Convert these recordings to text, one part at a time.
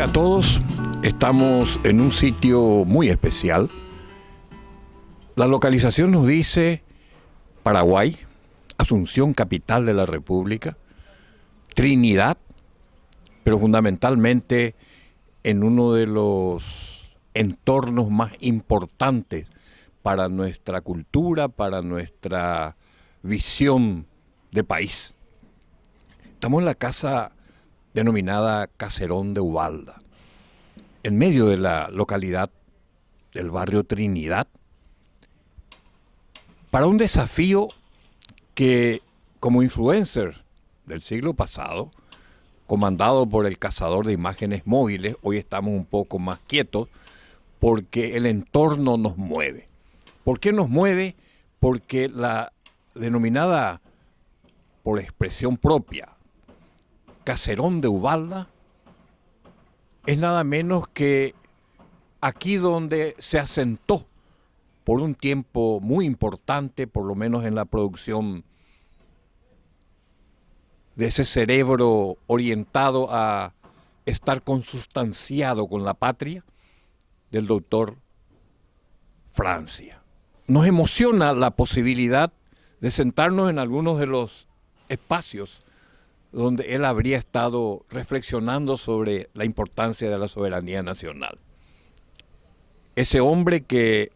día a todos. Estamos en un sitio muy especial. La localización nos dice Paraguay, Asunción, capital de la República, Trinidad, pero fundamentalmente en uno de los entornos más importantes para nuestra cultura, para nuestra visión de país. Estamos en la casa denominada Caserón de Ubalda, en medio de la localidad del barrio Trinidad, para un desafío que, como influencer del siglo pasado, comandado por el cazador de imágenes móviles, hoy estamos un poco más quietos porque el entorno nos mueve. ¿Por qué nos mueve? Porque la denominada, por expresión propia, Caserón de Ubalda es nada menos que aquí donde se asentó por un tiempo muy importante, por lo menos en la producción de ese cerebro orientado a estar consustanciado con la patria, del doctor Francia. Nos emociona la posibilidad de sentarnos en algunos de los espacios donde él habría estado reflexionando sobre la importancia de la soberanía nacional. Ese hombre que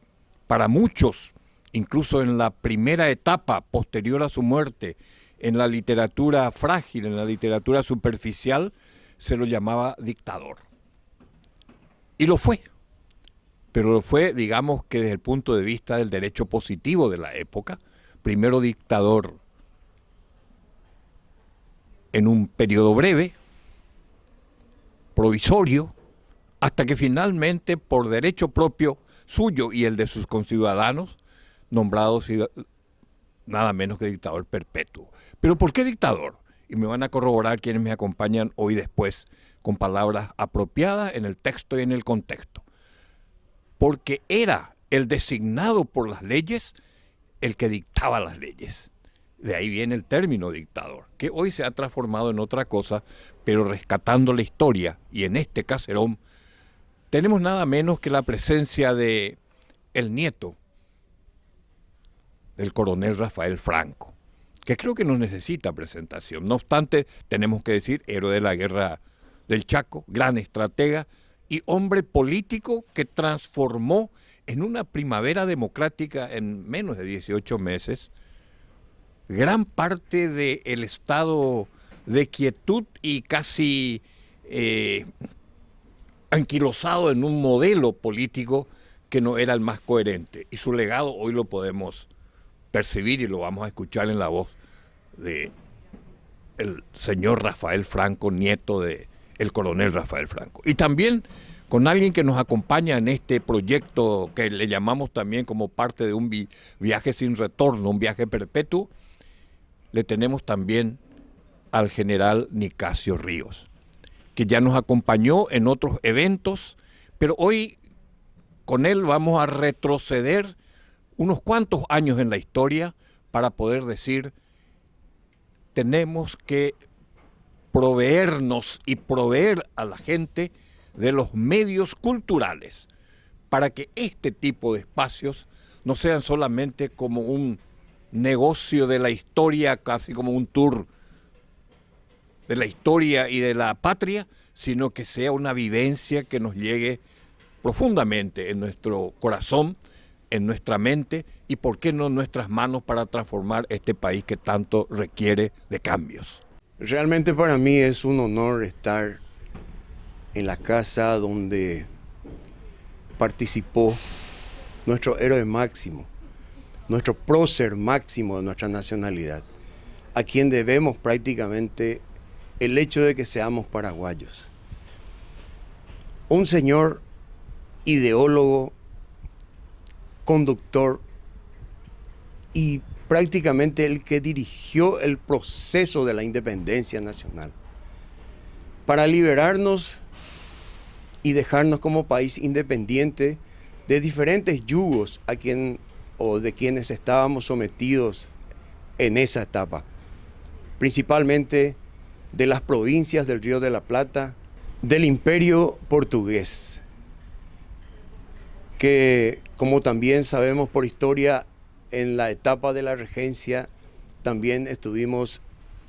para muchos, incluso en la primera etapa posterior a su muerte, en la literatura frágil, en la literatura superficial, se lo llamaba dictador. Y lo fue, pero lo fue, digamos que desde el punto de vista del derecho positivo de la época, primero dictador en un periodo breve, provisorio, hasta que finalmente, por derecho propio suyo y el de sus conciudadanos, nombrados nada menos que dictador perpetuo. ¿Pero por qué dictador? Y me van a corroborar quienes me acompañan hoy después con palabras apropiadas en el texto y en el contexto. Porque era el designado por las leyes el que dictaba las leyes. De ahí viene el término dictador, que hoy se ha transformado en otra cosa, pero rescatando la historia, y en este caserón tenemos nada menos que la presencia de el nieto del coronel Rafael Franco, que creo que no necesita presentación. No obstante, tenemos que decir, héroe de la guerra del Chaco, gran estratega y hombre político que transformó en una primavera democrática en menos de 18 meses gran parte del estado de quietud y casi anquilosado en un modelo político que no era el más coherente. Y su legado hoy lo podemos percibir y lo vamos a escuchar en la voz de el señor Rafael Franco, nieto de el coronel Rafael Franco. Y también con alguien que nos acompaña en este proyecto que le llamamos también como parte de un viaje sin retorno, un viaje perpetuo, le tenemos también al general Nicasio Ríos, que ya nos acompañó en otros eventos, pero hoy con él vamos a retroceder unos cuantos años en la historia para poder decir, tenemos que proveernos y proveer a la gente de los medios culturales para que este tipo de espacios no sean solamente como un negocio de la historia, casi como un tour de la historia y de la patria, sino que sea una vivencia que nos llegue profundamente en nuestro corazón, en nuestra mente y, por qué no, en nuestras manos para transformar este país que tanto requiere de cambios. Realmente para mí es un honor estar en la casa donde participó nuestro héroe máximo, nuestro prócer máximo de nuestra nacionalidad, a quien debemos prácticamente el hecho de que seamos paraguayos. Un señor ideólogo, conductor y prácticamente el que dirigió el proceso de la independencia nacional para liberarnos y dejarnos como país independiente de diferentes yugos de quienes estábamos sometidos en esa etapa, principalmente de las provincias del Río de la Plata, del Imperio Portugués, que como también sabemos por historia, en la etapa de la regencia también estuvimos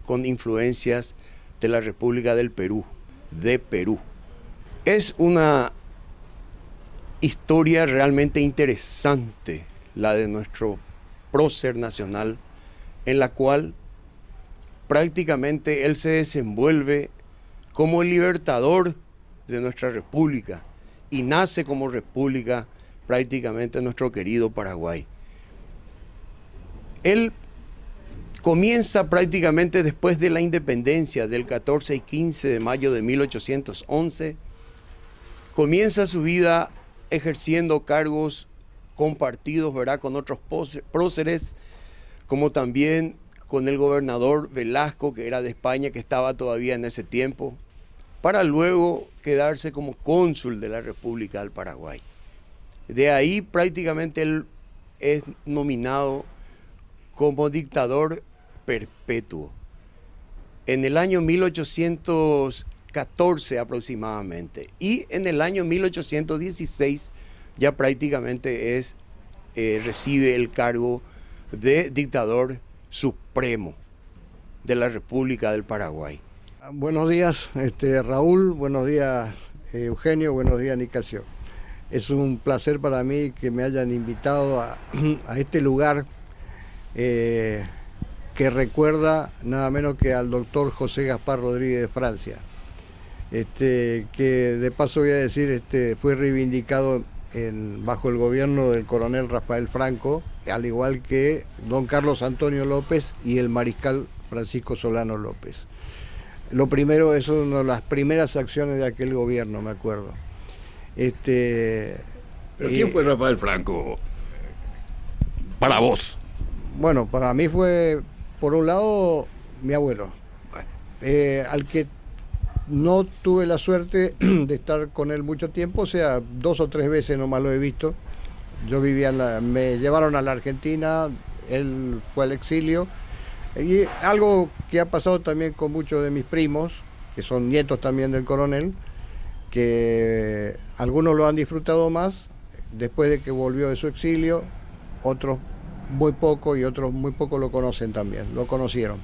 con influencias de la República del Perú, de Perú. Es una historia realmente interesante la de nuestro prócer nacional, en la cual prácticamente él se desenvuelve como el libertador de nuestra república y nace como república prácticamente nuestro querido Paraguay. Él comienza prácticamente después de la independencia del 14 y 15 de mayo de 1811, comienza su vida ejerciendo cargos compartidos, ¿verdad?, con otros próceres, como también con el gobernador Velasco, que era de España, que estaba todavía en ese tiempo, para luego quedarse como cónsul de la República del Paraguay. De ahí prácticamente él es nominado como dictador perpetuo. En el año 1814 aproximadamente, y en el año 1816 ya prácticamente recibe el cargo de dictador supremo de la República del Paraguay. Buenos días, Raúl, buenos días, Eugenio, buenos días, Nicasio. Es un placer para mí que me hayan invitado a este lugar que recuerda nada menos que al doctor José Gaspar Rodríguez de Francia, que de paso voy a decir, fue reivindicado bajo el gobierno del coronel Rafael Franco, al igual que don Carlos Antonio López y el mariscal Francisco Solano López. Lo primero, es una de las primeras acciones de aquel gobierno, me acuerdo. ¿Pero quién fue Rafael Franco para vos? Bueno, para mí fue, por un lado, mi abuelo, al que no tuve la suerte de estar con él mucho tiempo, o sea, 2 o 3 veces nomás lo he visto. Yo vivía me llevaron a la Argentina, él fue al exilio, y algo que ha pasado también con muchos de mis primos, que son nietos también del coronel, que algunos lo han disfrutado más después de que volvió de su exilio, otros muy poco y otros muy poco lo conocen también, lo conocieron.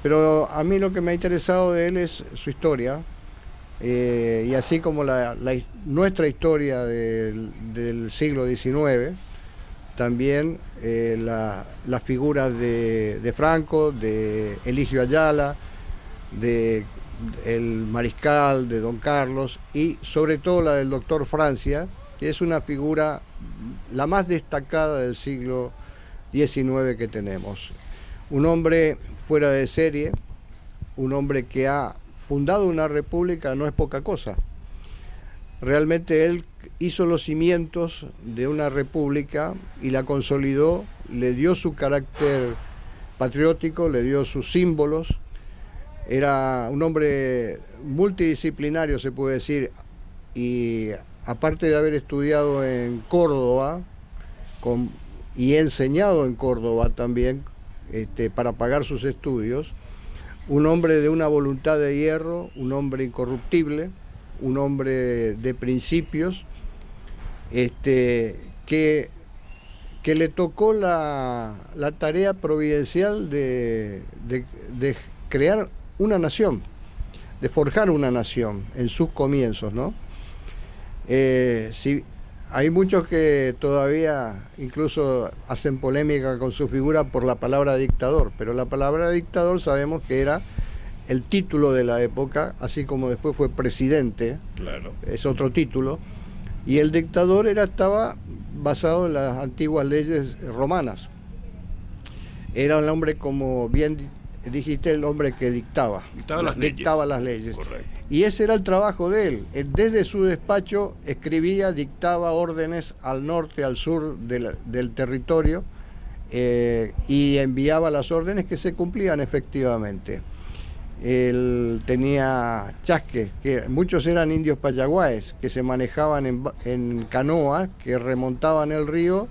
Pero a mí lo que me ha interesado de él es su historia, y así como nuestra historia del siglo XIX, también las figuras de Franco, de Eligio Ayala, de el mariscal, de don Carlos, y sobre todo la del doctor Francia, que es una figura la más destacada del siglo XIX que tenemos. Un hombre fuera de serie, un hombre que ha fundado una república, no es poca cosa. Realmente él hizo los cimientos de una república y la consolidó, le dio su carácter patriótico, le dio sus símbolos. Era un hombre multidisciplinario, se puede decir, y aparte de haber estudiado en Córdoba y enseñado en Córdoba también, para pagar sus estudios, un hombre de una voluntad de hierro, un hombre incorruptible, un hombre de principios, que le tocó la tarea providencial de crear una nación, de forjar una nación en sus comienzos, ¿no? Hay muchos que todavía incluso hacen polémica con su figura por la palabra dictador, pero la palabra dictador sabemos que era el título de la época, así como después fue presidente, claro, es otro título, y el dictador estaba basado en las antiguas leyes romanas. Era un hombre, como bien dijiste, el hombre que dictaba las leyes. Correcto. Y ese era el trabajo de él. Desde su despacho escribía, dictaba órdenes al norte, al sur del territorio, y enviaba las órdenes que se cumplían efectivamente. Él tenía chasques, que muchos eran indios payaguáes, que se manejaban en canoa, que remontaban el río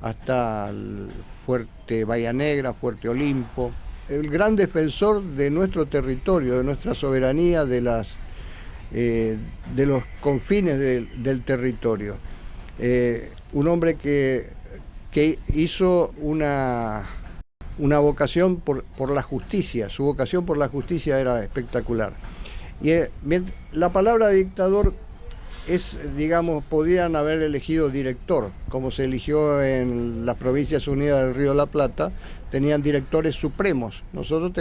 hasta el fuerte Bahía Negra, Fuerte Olimpo. El gran defensor de nuestro territorio, de nuestra soberanía, de las de los confines del territorio. Un hombre que hizo una vocación por la justicia, su vocación por la justicia era espectacular. Y la palabra dictador es, digamos, podían haber elegido director, como se eligió en las Provincias Unidas del Río de la Plata, tenían directores supremos. Nosotros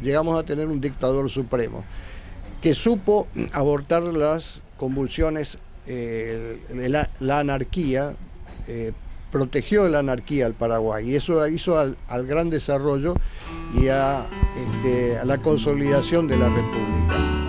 llegamos a tener un dictador supremo, que supo abortar las convulsiones, la anarquía, protegió de la anarquía al Paraguay, y eso hizo al gran desarrollo y a la consolidación de la República.